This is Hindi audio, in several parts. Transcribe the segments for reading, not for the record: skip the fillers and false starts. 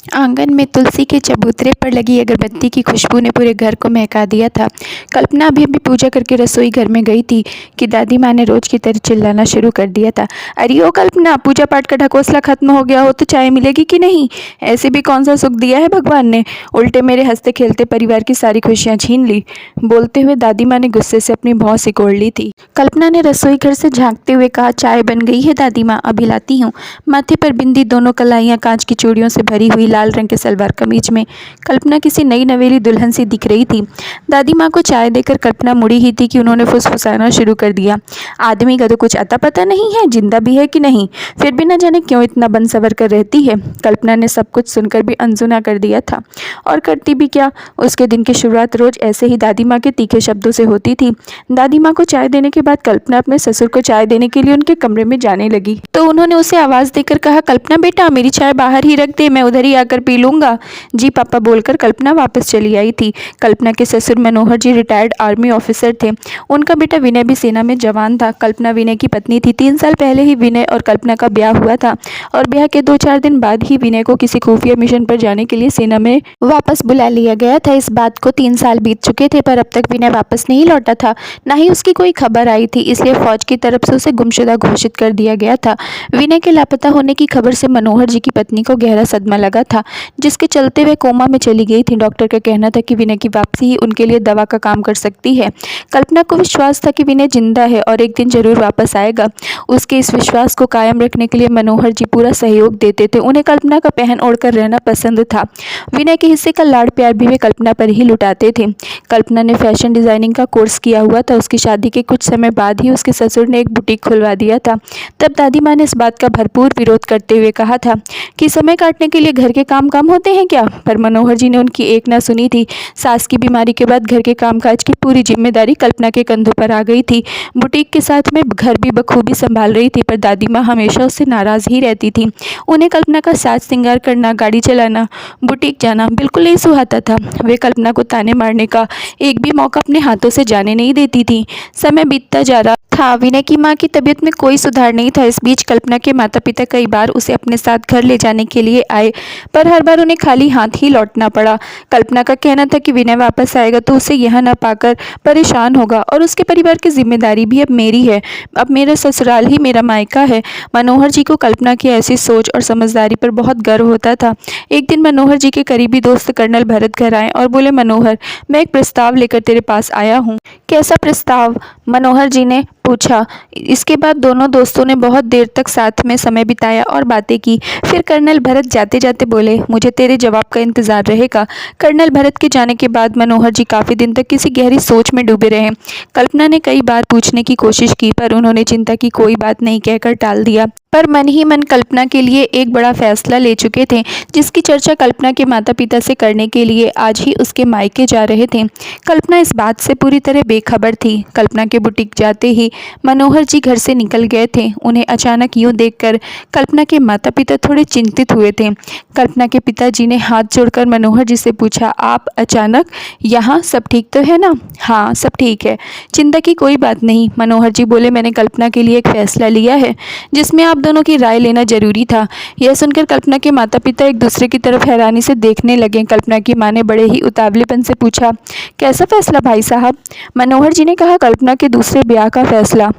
आंगन में तुलसी के चबूतरे पर लगी अगरबत्ती की खुशबू ने पूरे घर को महका दिया था। कल्पना अभी अभी पूजा करके रसोई घर में गई थी कि दादी माँ ने रोज की तरह चिल्लाना शुरू कर दिया था। अरे ओ कल्पना, पूजा पाठ का ढकोसला खत्म हो गया हो तो चाय मिलेगी कि नहीं? ऐसे भी कौन सा सुख दिया है भगवान ने, उल्टे मेरे हंसते खेलते परिवार की सारी खुशियाँ छीन ली। बोलते हुए दादी माँ ने गुस्से से अपनी भौं सिकोड़ ली थी। कल्पना ने रसोई घर से झांकते हुए कहा, चाय बन गई है दादी माँ, अभी लाती हूँ। माथे पर बिंदी, दोनों कलाइयाँ कांच की चूड़ियों से भरी हुई, लाल रंग के सलवार कमीज में कल्पना किसी नई नवेली दुल्हन सी दिख रही थी। दादी माँ को चाय देकर कल्पना मुड़ी ही थी कि उन्होंने फुसफुसाना शुरू कर दिया। आदमी का तो कुछ अता पता नहीं है, जिंदा भी है कि नहीं, फिर भी न जाने क्यों इतना बन सवर कर रहती है। कल्पना ने सब कुछ सुनकर भी अनसुना कर दिया था, और करती भी क्या। उसके दिन की शुरुआत रोज ऐसे ही दादी माँ के तीखे शब्दों से होती थी। दादी माँ को चाय देने के बाद कल्पना अपने ससुर को चाय देने के लिए उनके कमरे में जाने लगी तो उन्होंने उसे आवाज देकर कहा, कल्पना बेटा, मेरी चाय बाहर ही रख दे, मैं उधर ही आकर पी लूंगा। जी पापा बोलकर कल्पना वापस चली आई थी। कल्पना के ससुर मनोहर जी रिटायर्ड आर्मी ऑफिसर थे। उनका बेटा विनय भी सेना में जवान था। कल्पना विनय की पत्नी थी। 3 साल पहले ही विनय और कल्पना का ब्याह हुआ था, और ब्याह के 2-4 दिन बाद ही विनय को किसी खुफिया मिशन पर जाने के लिए सेना में वापस बुला लिया गया था। इस बात को 3 साल बीत चुके थे, पर अब तक विनय वापस नहीं लौटा था, न ही उसकी कोई खबर आई थी, इसलिए फौज की तरफ से उसे गुमशुदा घोषित कर दिया गया था। विनय के लापता होने की खबर से मनोहर जी की पत्नी को गहरा सदमा लगा था, जिसके चलते वे कोमा में चली गई थी। डॉक्टर का कहना था कि विनय की वापसी ही उनके लिए दवा का काम कर सकती है। कल्पना को विश्वास था कि विनय जिंदा है और एक दिन जरूर वापस आएगा। उसके इस विश्वास को कायम रखने के लिए मनोहर जी पूरा सहयोग देते थे। उन्हें कल्पना का पहन ओढ़कर रहना पसंद था। विनय के हिस्से का लाड़ प्यार भी वे कल्पना पर ही लुटाते थे। कल्पना ने फैशन डिजाइनिंग का कोर्स किया हुआ था। उसकी शादी के कुछ समय बाद ही उसके ससुर ने एक बुटीक खुलवा दिया था। तब दादी माँ ने इस बात का भरपूर विरोध करते हुए कहा था कि समय काटने के लिए घर के काम कम होते हैं क्या? पर मनोहर जी ने उनकी एक ना सुनी थी। सास की बीमारी के बाद घर के कामकाज की पूरी जिम्मेदारी कल्पना के कंधों पर आ गई थी। बुटीक के साथ में घर भी बखूबी संभाल रही थी, पर दादी माँ हमेशा उससे नाराज ही रहती थी। उन्हें कल्पना का साज श्रृंगार करना, गाड़ी चलाना, बुटीक जाना बिल्कुल नहीं सुहाता था। वे कल्पना को ताने मारने का एक भी मौका अपने हाथों से जाने नहीं देती थी। समय बीतता जा रहा था। विनय की मां की तबीयत में कोई सुधार नहीं था। इस बीच कल्पना के माता पिता कई बार उसे अपने साथ घर ले जाने के लिए आए, पर हर बार उन्हें खाली हाथ ही लौटना पड़ा। कल्पना का कहना था कि विनय वापस आएगा तो उसे यहाँ न पाकर परेशान होगा, और उसके परिवार की जिम्मेदारी भी अब मेरी है। अब मेरा ससुराल ही मेरा मायका है। मनोहर जी को कल्पना की ऐसी सोच और समझदारी पर बहुत गर्व होता था। एक दिन मनोहर जी के करीबी दोस्त कर्नल भरत घर आए और बोले, मनोहर, मैं एक प्रस्ताव लेकर तेरे पास आया हूँ। कैसा प्रस्ताव? मनोहर जी ने पूछा। इसके बाद दोनों दोस्तों ने बहुत देर तक साथ में समय बिताया और बातें की। फिर कर्नल भरत जाते जाते बोले, मुझे तेरे जवाब का इंतजार रहेगा। कर्नल भरत के जाने के बाद मनोहर जी काफी दिन तक किसी गहरी सोच में डूबे रहे। कल्पना ने कई बार पूछने की कोशिश की, पर उन्होंने चिंता की कोई बात नहीं कहकर टाल दिया। पर मन ही मन कल्पना के लिए एक बड़ा फैसला ले चुके थे, जिसकी चर्चा कल्पना के माता पिता से करने के लिए आज ही उसके मायके जा रहे थे। कल्पना इस बात से पूरी तरह बेखबर थी। कल्पना के बुटीक जाते ही मनोहर जी घर से निकल गए थे। उन्हें अचानक यूं देखकर कल्पना के माता पिता थोड़े चिंतित हुए थे। कल्पना के पिताजी ने हाथ जोड़कर मनोहर जी से पूछा, आप अचानक यहाँ, सब ठीक तो है ना? हाँ, सब ठीक है, चिंता की कोई बात नहीं। मनोहर जी बोले, मैंने कल्पना के लिए एक फैसला लिया है जिसमें आप दोनों की राय लेना जरूरी था। यह सुनकर कल्पना के माता पिता एक दूसरे की तरफ हैरानी से देखने लगे। कल्पना की मां ने बड़े ही उतावलेपन से पूछा, कैसा फैसला भाई साहब? मनोहर जी ने कहा, कल्पना के दूसरे ब्याह का फैसला।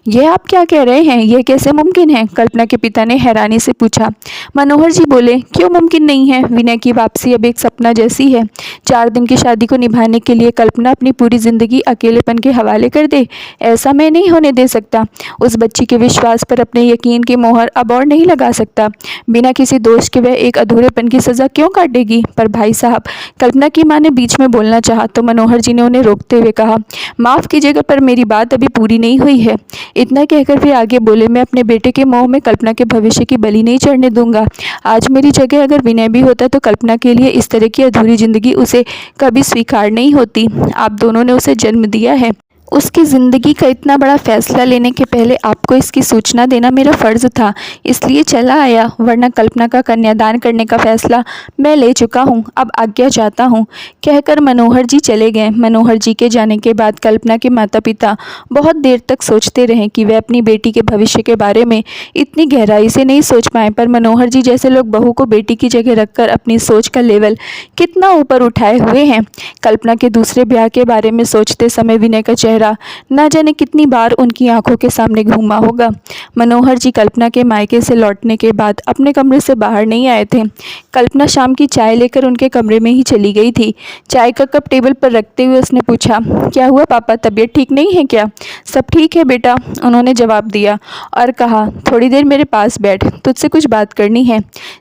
यह आप क्या कह रहे हैं? यह कैसे मुमकिन है? कल्पना के पिता ने हैरानी से पूछा। मनोहर जी बोले, क्यों मुमकिन नहीं है? विनय की वापसी अब एक सपना जैसी है। 4 दिन की शादी को निभाने के लिए कल्पना अपनी पूरी जिंदगी अकेलेपन के हवाले कर दे, ऐसा मैं नहीं होने दे सकता। उस बच्ची के विश्वास पर अपने यकीन की मोहर अब और नहीं लगा सकता। बिना किसी दोष के वह एक अधूरेपन की सजा क्यों काटेगी? पर भाई साहब, कल्पना की मां ने बीच में बोलना चाहा तो मनोहर जी ने उन्हें रोकते हुए कहा, माफ कीजिएगा, पर मेरी बात अभी पूरी नहीं हुई है। इतना कहकर वे आगे बोले, मैं अपने बेटे के मोह में कल्पना के भविष्य की बलि नहीं चढ़ने दूंगा। आज मेरी जगह अगर विनय भी होता तो कल्पना के लिए इस तरह की अधूरी जिंदगी उसे कभी स्वीकार नहीं होती। आप दोनों ने उसे जन्म दिया है, उसकी ज़िंदगी का इतना बड़ा फैसला लेने के पहले आपको इसकी सूचना देना मेरा फ़र्ज़ था, इसलिए चला आया, वरना कल्पना का कन्यादान करने का फ़ैसला मैं ले चुका हूँ, अब आज्ञा चाहता हूँ, कहकर मनोहर जी चले गए। मनोहर जी के जाने के बाद कल्पना के माता पिता बहुत देर तक सोचते रहे कि वे अपनी बेटी के भविष्य के बारे में इतनी गहराई से नहीं सोच पाए, पर मनोहर जी जैसे लोग बहू को बेटी की जगह रखकर अपनी सोच का लेवल कितना ऊपर उठाए हुए हैं। कल्पना के दूसरे ब्याह के बारे में सोचते समय विनय का चेहरा न जाने कितनी बार उनकी आंखों के सामने घूमा होगा। मनोहर जी कल्पना के मायके से लौटने के बाद अपने कमरे से बाहर नहीं आए थे। कल्पना शाम की चाय लेकर उनके कमरे में ही चली गई थी। चाय का कप टेबल पर रखते हुए उसने पूछा, क्या हुआ पापा, तबीयत ठीक नहीं है क्या? सब ठीक है बेटा, उन्होंने जवाब दिया और कहा, थोड़ी देर मेरे पास बैठ, तुझसे कुछ बात करनी है।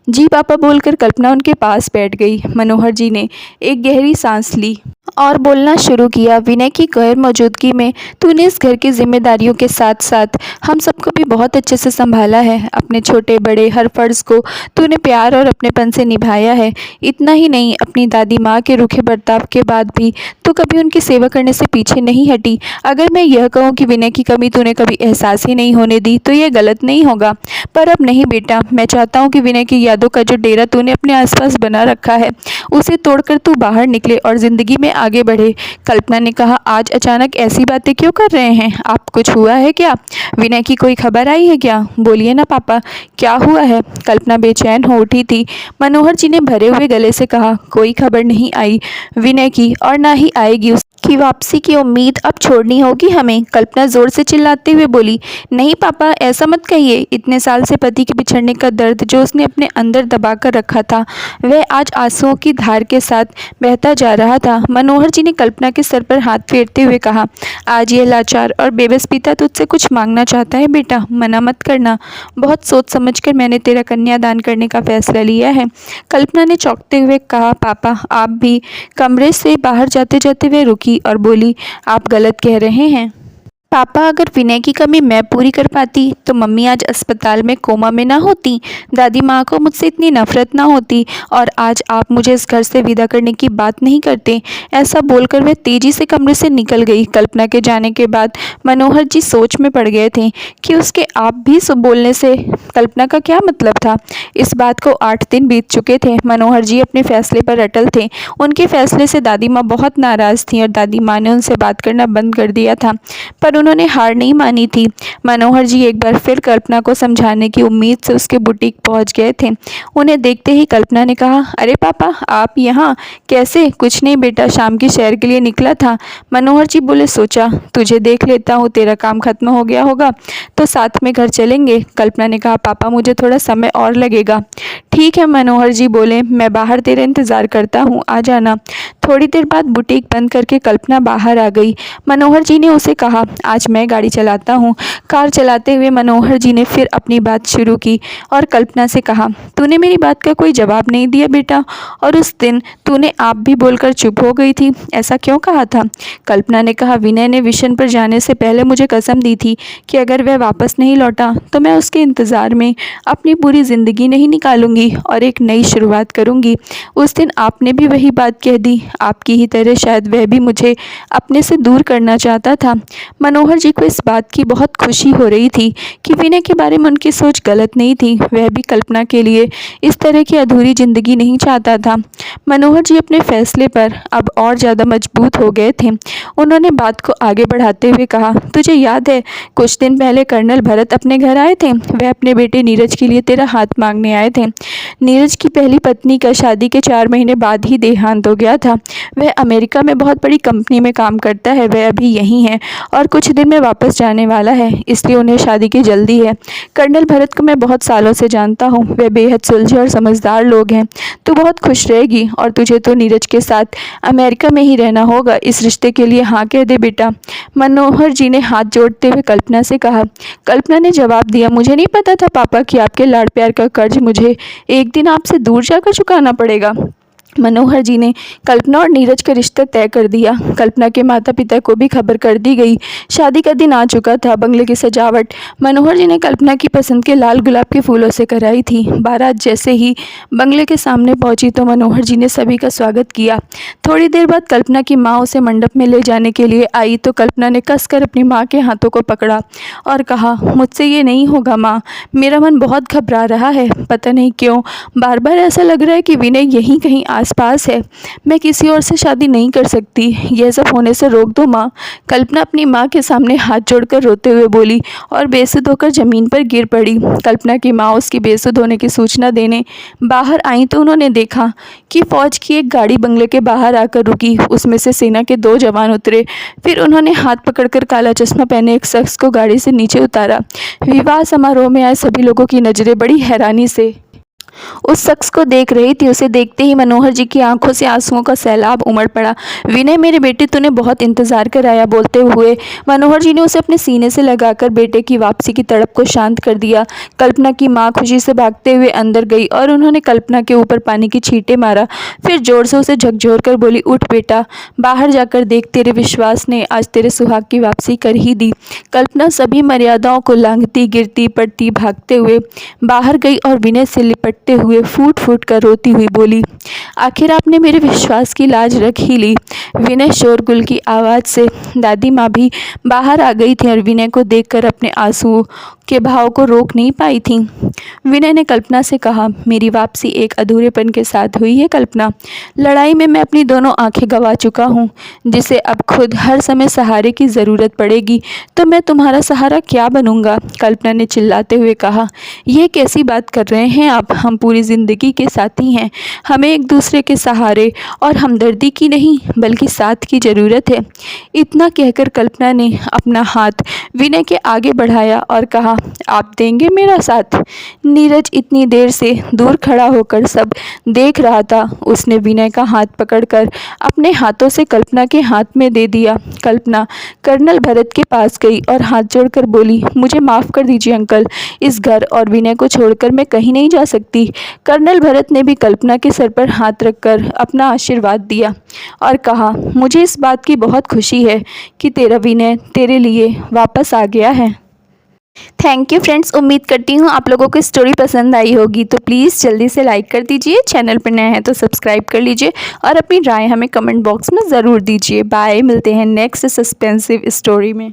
जी पापा, बोलकर कल्पना उनके पास बैठ गई। मनोहर जी ने एक गहरी सांस ली और बोलना शुरू किया, विनय की गैर मौजूदगी में तूने इस घर की जिम्मेदारियों के साथ साथ हम सबको भी बहुत अच्छे से संभाला है। अपने छोटे बड़े हर फर्ज को तूने प्यार और अपनेपन से निभाया है। इतना ही नहीं, अपनी दादी माँ के रूखे बर्ताव के बाद भी तू कभी उनकी सेवा करने से पीछे नहीं हटी। अगर मैं यह कहूँ कि विनय की कमी तूने कभी एहसास ही नहीं होने दी तो यह गलत नहीं होगा, पर अब नहीं बेटा, मैं चाहता हूँ कि विनय की यादों का जो डेरा तूने अपने आसपास बना रखा है उसे तोड़कर तू बाहर निकले और ज़िंदगी में आगे बढ़े। कल्पना ने कहा, आज अचानक ऐसी बातें क्यों कर रहे हैं आप? कुछ हुआ है क्या? विनय की कोई खबर आई है क्या? बोलिए ना पापा, क्या हुआ है? कल्पना बेचैन हो उठी थी। मनोहर जी ने भरे हुए गले से कहा, कोई खबर नहीं आई विनय की, और ना ही आएगी। उसकी वापसी की उम्मीद अब छोड़नी होगी हमें। कल्पना जोर से चिल्लाते हुए बोली, नहीं पापा, ऐसा मत कहिए। इतने साल से पति के बिछड़ने का दर्द जो उसने अपने अंदर दबा कर रखा था वह आज आंसुओं की धार के साथ बहता जा रहा था। मनोहर जी ने कल्पना के सर पर हाथ फेरते हुए कहा, आज यह लाचार और बेबस पिता तुझसे कुछ मांगना चाहता है बेटा, मना मत करना। बहुत सोच समझकर मैंने तेरा कन्यादान करने का फैसला लिया है। कल्पना ने चौंकते हुए कहा, पापा आप भी? कमरे से बाहर जाते जाते वह रुकी और बोली, आप गलत कह रहे हैं पापा, अगर विनय की कमी मैं पूरी कर पाती तो मम्मी आज अस्पताल में कोमा में ना होती, दादी माँ को मुझसे इतनी नफरत ना होती और आज आप मुझे इस घर से विदा करने की बात नहीं करते। ऐसा बोलकर वह तेजी से कमरे से निकल गई। कल्पना के जाने के बाद मनोहर जी सोच में पड़ गए थे कि उसके आप भी बोलने से कल्पना का क्या मतलब था। इस बात को 8 दिन बीत चुके थे। मनोहर जी अपने फैसले पर अटल थे। उनके फैसले से दादी माँ बहुत नाराज़ थी और दादी माँ ने उनसे बात करना बंद कर दिया था, पर उन्होंने हार नहीं मानी थी। मनोहर जी एक बार फिर कल्पना को समझाने की उम्मीद से उसके बुटीक पहुंच गए थे। उन्हें देखते ही कल्पना ने कहा, अरे पापा आप यहाँ कैसे? कुछ नहीं बेटा, शाम की सैर के लिए निकला था। मनोहर जी बोले, सोचा तुझे देख लेता हूँ, तेरा काम खत्म हो गया होगा तो साथ में घर चलेंगे। कल्पना ने कहा, पापा मुझे थोड़ा समय और लगेगा। ठीक है मनोहर जी बोले, मैं बाहर तेरा इंतज़ार करता हूँ, आ जाना। थोड़ी देर बाद बुटीक बंद करके कल्पना बाहर आ गई। मनोहर जी ने उसे कहा, आज मैं गाड़ी चलाता हूँ। कार चलाते हुए मनोहर जी ने फिर अपनी बात शुरू की और कल्पना से कहा, तूने मेरी बात का कोई जवाब नहीं दिया बेटा, और उस दिन तूने आप भी बोलकर चुप हो गई थी, ऐसा क्यों कहा था? कल्पना ने कहा, विनय ने मिशन पर जाने से पहले मुझे कसम दी थी कि अगर वह वापस नहीं लौटा तो मैं उसके इंतज़ार में अपनी पूरी ज़िंदगी नहीं निकालूंगी और एक नई शुरुआत करूंगी। उस दिन आपने भी वही बात कह दी। आपकी ही तरह शायद वह भी मुझे अपने से दूर करना चाहता था। मनोहर जी को इस बात की बहुत खुशी हो रही थी कि विनय के बारे में उनकी सोच गलत नहीं थी। वह भी कल्पना के लिए इस तरह की अधूरी ज़िंदगी नहीं चाहता था। मनोहर जी अपने फैसले पर अब और ज़्यादा मजबूत हो गए थे। उन्होंने बात को आगे बढ़ाते हुए कहा, तुझे याद है कुछ दिन पहले कर्नल भरत अपने घर आए थे? वह अपने बेटे नीरज के लिए तेरा हाथ मांगने आए थे। नीरज की पहली पत्नी का शादी के 4 महीने बाद ही देहांत हो गया था। वह अमेरिका में बहुत बड़ी कंपनी में काम करता है। वह अभी यहीं है और कुछ दिन में वापस जाने वाला है, इसलिए उन्हें शादी की जल्दी है। कर्नल भरत को मैं बहुत सालों से जानता हूँ। वे बेहद सुलझे और समझदार लोग हैं। तू बहुत खुश रहेगी और तुझे तो नीरज के साथ अमेरिका में ही रहना होगा। इस रिश्ते के लिए हाँ कह दे बेटा। मनोहर जी ने हाथ जोड़ते हुए कल्पना से कहा। कल्पना ने जवाब दिया, मुझे नहीं पता था पापा कि आपके लाड़ प्यार का कर्ज मुझे एक दिन आपसे दूर जाकर चुकाना पड़ेगा। मनोहर जी ने कल्पना और नीरज का रिश्ता तय कर दिया। कल्पना के माता पिता को भी खबर कर दी गई। शादी का दिन आ चुका था। बंगले की सजावट मनोहर जी ने कल्पना की पसंद के लाल गुलाब के फूलों से कराई थी। बारात जैसे ही बंगले के सामने पहुंची तो मनोहर जी ने सभी का स्वागत किया। थोड़ी देर बाद कल्पना की माँ उसे मंडप में ले जाने के लिए आई तो कल्पना ने कसकर अपनी माँ के हाथों को पकड़ा और कहा, मुझसे ये नहीं होगा माँ, मेरा मन बहुत घबरा रहा है। पता नहीं क्यों बार बार ऐसा लग रहा है कि विनय यहीं कहीं आसपास है। मैं किसी और से शादी नहीं कर सकती। यह सब होने से रोक दो माँ। कल्पना अपनी माँ के सामने हाथ जोड़कर रोते हुए बोली और बेसुध होकर ज़मीन पर गिर पड़ी। कल्पना की माँ उसकी बेसुध होने की सूचना देने बाहर आई तो उन्होंने देखा कि फौज की एक गाड़ी बंगले के बाहर आकर रुकी। उसमें से सेना के 2 जवान उतरे। फिर उन्होंने हाथ पकड़कर काला चश्मा पहने एक शख्स को गाड़ी से नीचे उतारा। विवाह समारोह में आए सभी लोगों की नज़रें बड़ी हैरानी से उस शख्स को देख रही थी। उसे देखते ही मनोहर जी की आंखों से आंसुओं का सैलाब उमड़ पड़ा। विनय, मेरे बेटे, तूने बहुत इंतजार कराया। बोलते हुए मनोहर जी ने उसे अपने सीने से लगाकर बेटे की वापसी की तड़प को शांत कर दिया। कल्पना की माँ खुशी से भागते हुए अंदर गई और उन्होंने कल्पना के ऊपर पानी की छींटे मारा। फिर जोर से उसे झकझोर कर बोली, उठ बेटा, बाहर जाकर देख, तेरे विश्वास ने आज तेरे सुहाग की वापसी कर ही दी। कल्पना सभी मर्यादाओं को लांघती, गिरती पड़ती भागते हुए बाहर गई और विनय से लिपटते हुए फूट फूट कर रोती हुई बोली, आखिर आपने मेरे विश्वास की लाज रख ही ली। विनय शोरगुल की आवाज़ से दादी माँ भी बाहर आ गई थी और विनय को देखकर अपने आंसुओं के भाव को रोक नहीं पाई थी। विनय ने कल्पना से कहा, मेरी वापसी एक अधूरेपन के साथ हुई है कल्पना। लड़ाई में मैं अपनी दोनों आंखें गंवा चुका हूँ। जिसे अब खुद हर समय सहारे की ज़रूरत पड़ेगी तो मैं तुम्हारा सहारा क्या बनूंगा। कल्पना ने चिल्लाते हुए कहा, यह कैसी बात कर रहे हैं आप? हम पूरी ज़िंदगी के साथी हैं। हमें एक दूसरे के सहारे और हमदर्दी की नहीं बल्कि साथ की ज़रूरत है। इतना कहकर कल्पना ने अपना हाथ विनय के आगे बढ़ाया और कहा, आप देंगे मेरा साथ? नीरज इतनी देर से दूर खड़ा होकर सब देख रहा था। उसने विनय का हाथ पकड़कर अपने हाथों से कल्पना के हाथ में दे दिया। कल्पना कर्नल भरत के पास गई और हाथ जोड़कर बोली, मुझे माफ़ कर दीजिए अंकल, इस घर और विनय को छोड़कर मैं कहीं नहीं जा सकती। कर्नल भरत ने भी कल्पना के सर पर हाथ रखकर अपना आशीर्वाद दिया और कहा, मुझे इस बात की बहुत खुशी है कि तेरा विनय तेरे लिए वापस आ गया है। Thank you friends. उम्मीद करती हूँ आप लोगों को स्टोरी पसंद आई होगी। तो प्लीज़ जल्दी से लाइक कर दीजिए, चैनल पर नए हैं तो सब्सक्राइब कर लीजिए और अपनी राय हमें कमेंट बॉक्स में ज़रूर दीजिए। बाय, मिलते हैं नेक्स्ट सस्पेंसिव स्टोरी में।